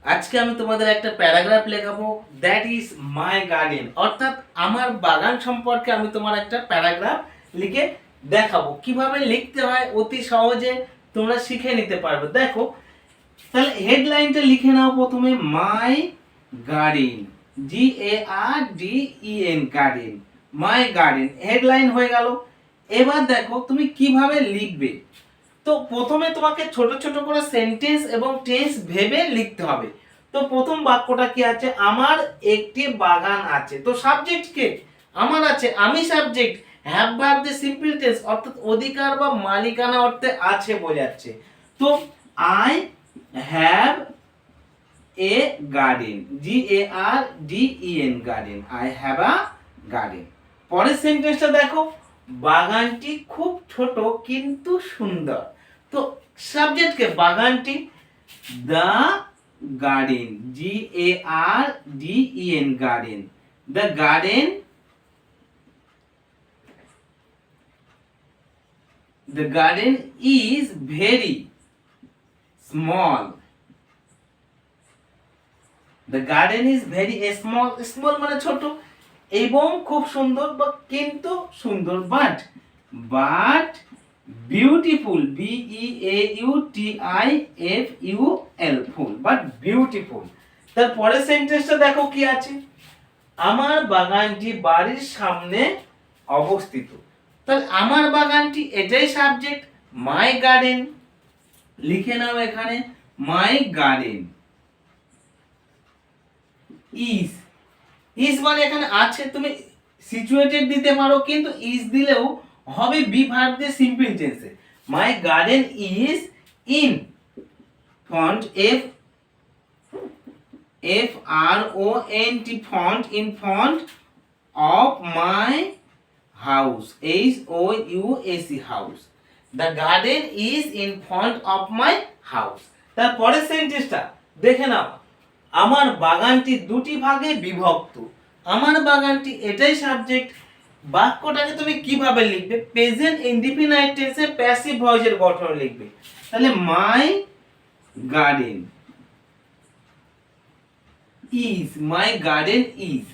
আজকে আমি তোমাদের একটা প্যারাগ্রাফ লেখাবো, দ্যাট ইজ মাই গার্ডেন, অর্থাৎ আমার বাগান সম্পর্কে আমি তোমার একটা প্যারাগ্রাফ লিখে দেখাবো। কিভাবে লিখতে হয় অতি সহজে তোমরা শিখে নিতে পারবে। দেখো, তাহলে হেডলাইনটা লিখে নাও প্রথমে, my garden, GARDEN, garden, my garden, headline হয়ে গেল। এবার দেখো তুমি কিভাবে লিখবে। তো প্রথমে তোমাকে ছোট ছোট করে সেন্টেন্স এবং টেন্স ভেবে লিখতে হবে। তো প্রথম বাক্যটা কি আছে, আমার একটি বাগান আছে। তো সাবজেক্ট কে, আমার আছে, আমি সাবজেক্ট, হ্যাভ ভার্ব দিয়ে সিম্পল টেন্স, অর্থাৎ অধিকার বা মালিকানা অর্থে আছে বোঝাচ্ছে। তো I have a garden, GARDEN, garden, I have a garden. পরের সেন্টেন্সটা দেখো, বাগানটি খুব ছোট কিন্তু সুন্দর। তো সাবজেক্টকে বাগানটি, the garden, GARDEN, garden, the garden, the garden is very small. The garden is very small, small মানে ছোট, এবং খুব সুন্দর বা কিন্তু সুন্দর, but beautiful, BEAUTIFUL, full, but beautiful. তারপরে সেন্টেন্সটা দেখো কি আছে, আমার বাগানটি বাড়ির সামনে অবস্থিত। তাহলে আমার বাগানটি, এটাই সাবজেক্ট, মাই গার্ডেন লিখে নাও এখানে, মাই গার্ডেন ইজ মানে এখানে আছে, তুমি সিচুয়েটেড দিতে পারো, কিন্তু ইজ দিলেও হবে বি ভার্ব দিয়ে সিম্পল টেন্সে। My garden is in front, FRONT, front, in front of my house, HOUSE, house. The garden is in front of my house. তারপরে সেন্টেন্সটা দেখে নাও, আমার বাগানটি দুটি ভাগে বিভক্ত। আমার বাগানটি, এটাই সাবজেক্ট। বাক্যটাকে তুমি কিভাবে লিখবে, প্রেজেন্ট ইনডিফিনাইট টেন্সে প্যাসিভ ভয়েসের গঠন লিখবে। তাহলে মাই garden is, my garden is.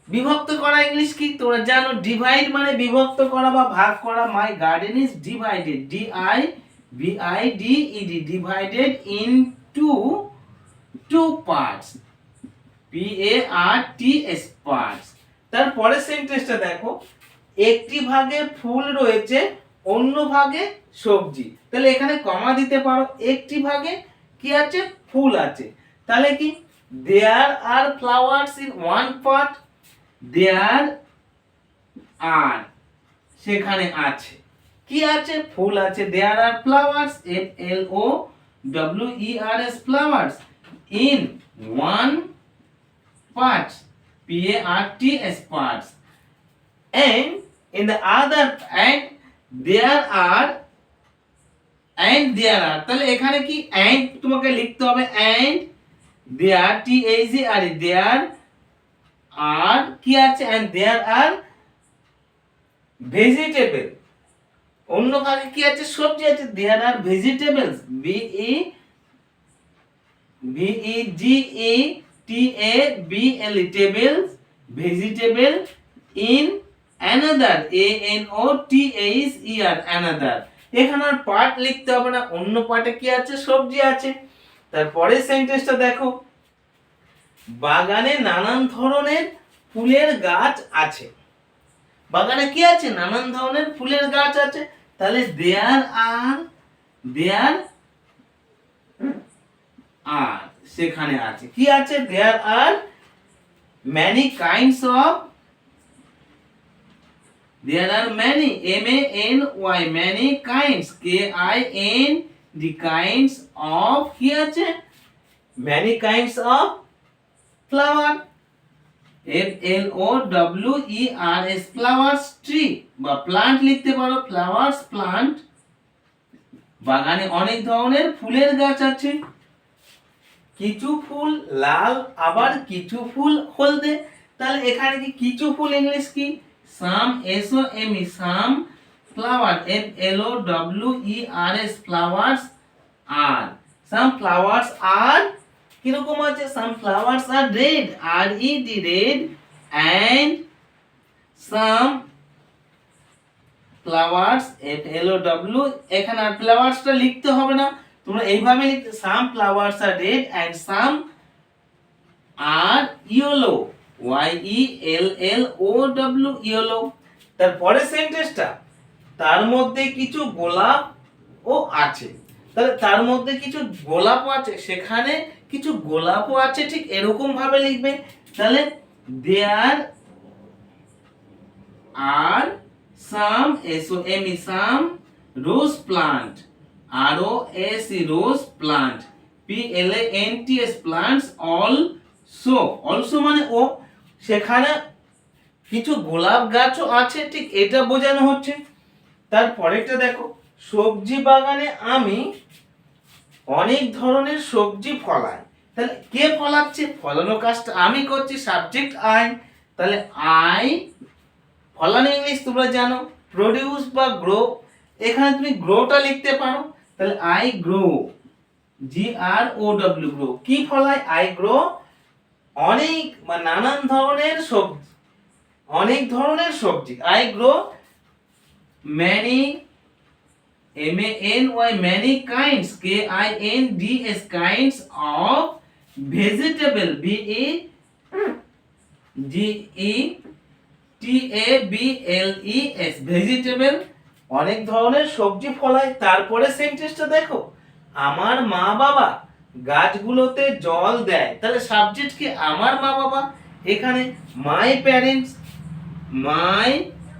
বিভক্ত করা ইংলিশ কি তোমরা জানো, ডিভাইড মানে বিভক্ত করা বা ভাগ করা। My garden is divided, DIVIDED, divided into two parts, PARTS, parts. তারপরে সেন্টেন্সটা দেখো, একটি ভাগে ফুল রয়েছে, অন্য ভাগে সবজি। তাহলে এখানে কমা দিতে পারো, একটি ভাগে কি আছে, ফুল আছে। তাহলে কি, there are flowers in one part, there are, সেখানে আছে, কি আছে, ফুল আছে। There are flowers, FLOWERS, flowers, in one part, PARTS, parts, and in the other, and there are, তাহলে এখানে কি, and তোমাকে লিখতে হবে, and there, THERE, there আর কি আছে, and there are vegetable, অন্য ভাগে কি আছে, সবজি আছে, there are vegetables, VEGETABLE, tables, vegetable, in another, ANOTHER, another। এখানে আর পার্ট লিখতে হবে না, অন্য পার্টে কি আছে, সবজি আছে। তারপরে সেন্টেন্সটা দেখো, বাগানে নানান ধরনের ফুলের গাছ আছে। বাগানে কি আছে, নানান ধরনের ফুলের গাছ আছে। তাহলে দেয়ার আর, সেখানে আছে, কি আছে, there R many kinds of, there are many, MANY, many kinds, KIND, kinds of, কি আছে, many kinds of flower, FLOWERS, flowers, tree বা প্লান্ট লিখতে পারো, ফ্লাওয়ার্স, প্লান্ট। বাগানে অনেক ধরনের ফুলের গাছ আছে, কিছু ফুল লাল, আবার কিছু ফুল হলদে। তাহলে এখানে কি, কিছু ফুল ইংলিশ কি, some, SOME, some flower, FLOWERS, flowers are some flowers are কিরকম আছে, some flowers are red, are E D red, and some flowers F L O W, এখানে আর ফ্লাওয়ার্সটা লিখতে হবে না, তোমরা এইভাবে লিখতে, some flowers are red and some are yellow, Y E L L O W, yellow. তারপরে সেন্টেন্সটা, তার মধ্যে কিছু গোলাপ ও আছে, তাহলে তার মধ্যে কিছু গোলাপও আছে, সেখানে কিছু গোলাপও আছে, ঠিক এরকম ভাবে লিখবে। তাহলে there are some S O M E some rose plant, are O S E rose plant, P L A N T S plants also, also মানে ও, সেখানে কিছু গোলাপ গাছও আছে, ঠিক এটা বোঝানো হচ্ছে। তারপরেরটা দেখো, সবজি বাগানে আমি অনেক ধরনের সবজি ফলাই, তাহলে কে ফলাচ্ছে, ফলানো কাজটা আমি করছি, সাবজেক্ট আই, তাহলে আই, ফলানো ইংলিশ তোমরা জানো প্রডিউস বা গ্রো, এখানে তুমি গ্রোটা লিখতে পারো, তাহলে I grow, G R O W, grow, কি ফলাই, আই গ্রো অনেক বা নানান ধরনের সবজি, অনেক ধরনের সবজি, I grow many, M A N Y, many kinds, K I N D S, kinds of vegetable, B E G E T A B L E S, vegetable, অনেক ধরনের সবজি ফলায়। তারপরে সেন্টেন্সটা দেখো, আমার মা বাবা গাছগুলোতে জল দেয়, তাহলে সাবজেক্ট কি, আমার মা বাবা, এখানে my parents, my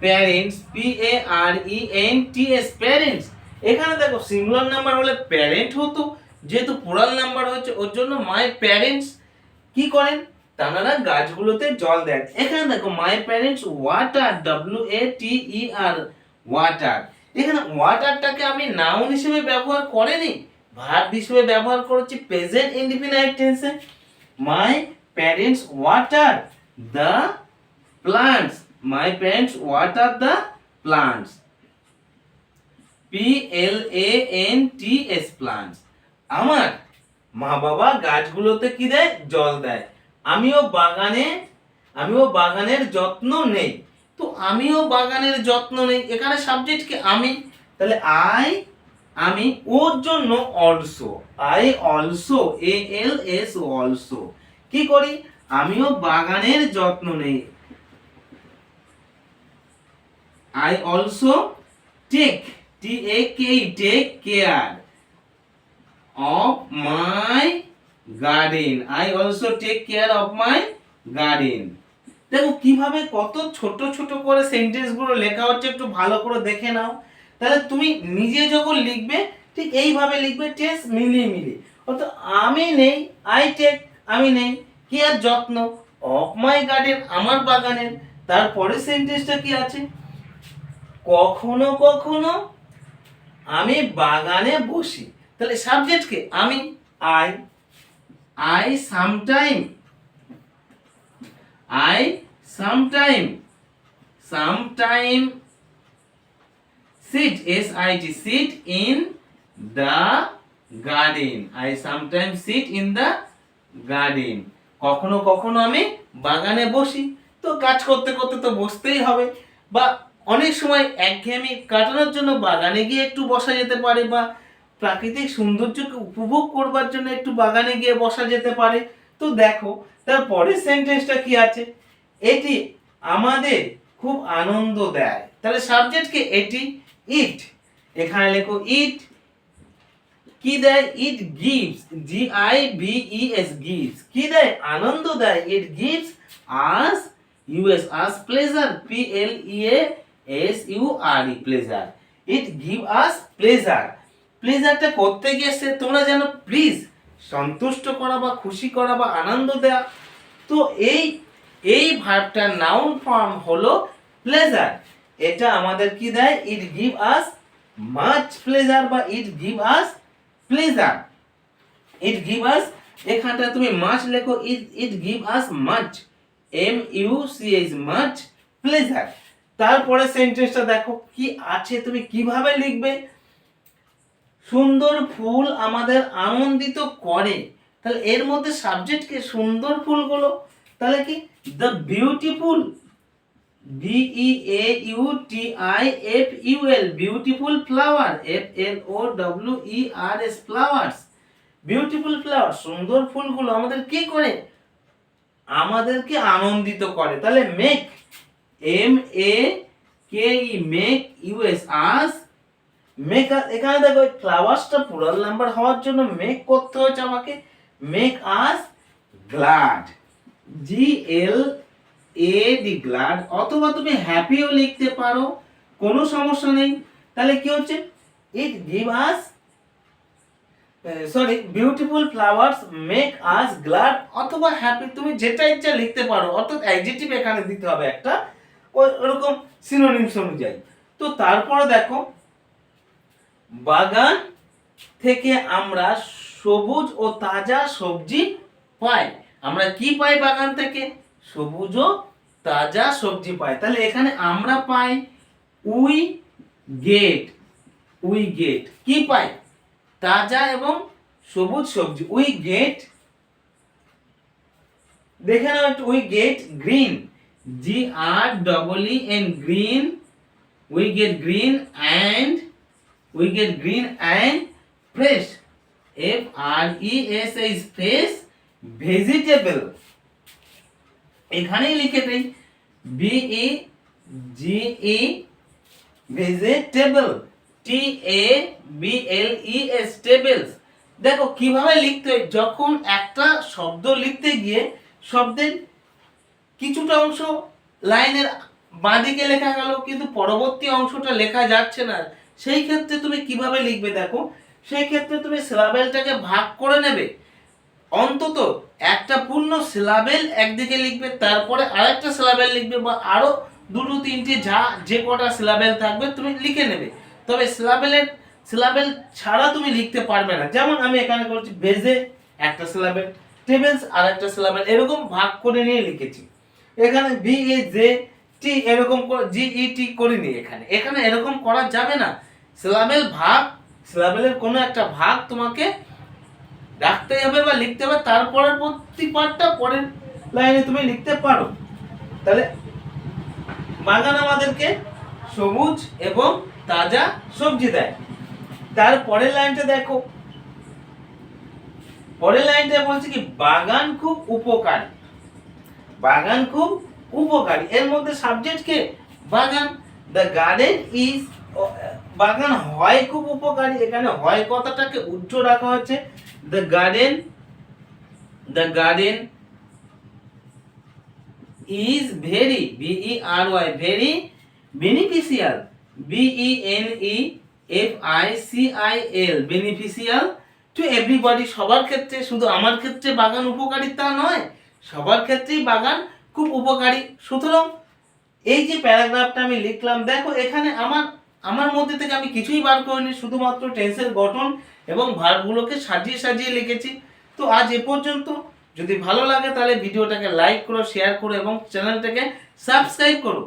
parents, P A R E N T S, parents, এখানে দেখো সিঙ্গুলার নাম্বার হলে প্যারেন্ট হতো, যেহেতু প্লুরাল নাম্বার হচ্ছে ওর জন্য মাই প্যারেন্টস কি করেন, তারা গাছগুলোতে জল দেন। এখানে দেখো my parents water, W A T E R, water, এখানে ওয়াটারটাকে আমি নাউন হিসেবে ব্যবহার করিনি, ভার্ব হিসেবে ব্যবহার করেছি প্রেজেন্ট ইনডিফিনাইট টেন্সে। My parents water the plants, my parents water the plants, P L A N T S, plants, আমার মা বাবা গাছগুলোতে কি দেয়, জল দেয়, আমিও বাগানের যত্ন নেই, তো আমিও বাগানের যত্ন নেই, এখানে সাবজেক্ট কি, আমি, তাহলে আমি, ওর জন্য also, I also, A L S, also, কি করি, আমিও বাগানের যত্ন নেই, I also take, T A K, take care of my garden, I also take care of my garden। দেখো কিভাবে কত ছোট ছোট করে সেন্টেন্স গুলো লেখা হচ্ছে, একটু ভালো করে দেখে নাও, তাহলে তুমি নিজে যখন লিখবে ঠিক এইভাবে লিখবে, টেন্স মিলিয়ে মিলিয়ে, অর্থাৎ আমি নেই, আই টেক, আমি নেই, কেয়ার যত্ন, অফ মাই গার্ডেন, আমার বাগানের, তারপরে সেন্টেন্সটা কি আছে, কখনো কখনো আমি বাগানে বসি, তাহলে সাবজেক্ট কে, আমি, I sometime sit, S I T, sit in the garden, I sometimes sit in the garden, কখনো কখনো আমি বাগানে বসি, তো কাজ করতে করতে তো বসতেই হবে, বা অনেক সময় একঘেয়েমি কাটানোর জন্য বাগানে গিয়ে একটু বসা যেতে পারে, বা প্রাকৃতিক সৌন্দর্যকে উপভোগ করবার জন্য একটু বাগানে গিয়ে বসা যেতে পারে। তো দেখো তারপরে সেন্টেন্সটা কি আছে, এটি আমাদের খুব আনন্দ দেয়, তাহলে সাবজেক্ট কি, এটি, ইট, এখানে লেখো ইট, কি দেয়, it gives, G I V E S, gives, কি দেয়, আনন্দ দেয়, it gives us, US, us pleasure, P L E A S U R E, pleasure, it give us pleasure, প্লেজারটা করতে গিয়েছে তোমরা জানো, প্লিজ, সন্তুষ্ট করা বা খুশি করা বা আনন্দ দেওয়া, তো এই ভার্বটার নাউন ফর্ম হলো প্লেজার, এটা আমাদের কি দেয়, it give us much pleasure, বা it give us pleasure, it give us, এখানটা তুমি মাচ লেখো, it give us much, M U C H, much pleasure. তারপরে সেন্টেন্সটা দেখো কি আছে, তুমি কিভাবে লিখবে, সুন্দর ফুল আমাদের আনন্দিত করে, তাহলে এর মধ্যে সাবজেক্ট কি সুন্দর ফুলগুলো, তাহলে কি the beautiful, BEAUTIFUL, beautiful flower, FLOWERS, flowers, beautiful flower, সুন্দর ফুলগুলো আমাদের কি করে, আমাদেরকে আনন্দিত করে। তাহলে মেক, MAKE, মেক, US, আস, মেক, এখানে দেখো ফ্লাওয়ার্সটা প্লুরাল নাম্বার হওয়ার জন্য মেক করতে হচ্ছে আমাকে, মেক আস গ্ল্যাড, GLAD, গ্ল্যাড, অথবা তুমি হ্যাপিও লিখতে পারো, কোনো সমস্যা নেই। তাহলে কি হচ্ছে, ইট গিভ আস, সরি, বিউটিফুল ফ্লাওয়ার্স মেক আস গ্ল্যাড অথবা হ্যাপি, তুমি যেটা ইচ্ছা লিখতে পারো, অর্থাৎ অ্যাডজেক্টিভ এখানে দিতে হবে একটা, ওরকম সিনোনিমস অনুযায়ী। তো তারপরে দেখো, বাগান থেকে আমরা সবুজ ও তাজা সবজি পাই। আমরা কি পাই বাগান থেকে, সবুজ ও তাজা সবজি পাই। তাহলে এখানে আমরা পাই, উই গেট, কি পাই, তাজা এবং সবুজ সবজি, উই গেট, দেখে নাও একটু, we get green, GREEN, green, we get green and, fresh, FRESH, fresh vegetable, এখানেই লিখে দেই, BEGE, ভেজিটেবল, TABLES, টেবলস। দেখো কিভাবে লিখতে হয়, যখন একটা শব্দ লিখতে গিয়ে শব্দের কিছুটা অংশ লাইনের বাঁদিকে লেখা গেল কিন্তু পরবর্তী অংশটা লেখা যাচ্ছে না, সেই ক্ষেত্রে তুমি কিভাবে লিখবে, দেখো সেই ক্ষেত্রে তুমি সিলাবেলটাকে ভাগ করে নেবে, অন্তত একটা পূর্ণ সিলাবেল একদিকে লিখবে, তারপরে আরেকটা সিলাবেল লিখবে, বা আরো দুটো তিনটে যে কটা সিলাবেল থাকবে তুমি লিখে নেবে। তবে সিলাবেল ছাড়া তুমি লিখতে পারবে না। যেমন আমি এখানে করছি, বেজে একটা সিলাবেল, টেবিলস আর একটা সিলাবেল, এরকম ভাগ করে নিয়ে লিখেছি। এখানে BAJT এরকম করে GET করিনি, এখানে এরকম করা যাবে না। সিলাবেলের কোনো একটা ভাগ তোমাকে রাখতে হবে বা লিখতে হবে, তারপরের প্রতি পার্টটা পরের লাইনে তুমি লিখতে পারো। তাহলে বাগান আমাদেরকে সবুজ এবং তাজা সবজি দেয়। তারপরের লাইনটা দেখো, পরের লাইনটা বলছে কি, বাগান খুব উপকারী, এর মধ্যে সাবজেক্ট কে, বাগান, দ্য গার্ডেন ইজ, বাগান হয় খুব উপকারী, এখানে হয় কথাটাকে উজ্জ্ব রাখা হচ্ছে, the garden is very, BERY, very beneficial, BENEFICIAL, beneficial to everybody, সবার ক্ষেত্রে, শুধু আমার ক্ষেত্রে বাগান উপকারী তা নয়, সবার ক্ষেত্রেই বাগান খুব উপকারী। সুতরাং এই যে প্যারাগ্রাফটা আমি লিখলাম, দেখো এখানে আমার মধ্যে থেকে আমি কিছুই বার করিনি, শুধুমাত্র টেন্সের গঠন এবং ভার্বগুলোকে সাজিয়ে লিখেছি। তো আজ এ পর্যন্ত। যদি ভালো লাগে তাহলে ভিডিওটাকে লাইক করো, শেয়ার করো এবং চ্যানেলটাকে সাবস্ক্রাইব করো।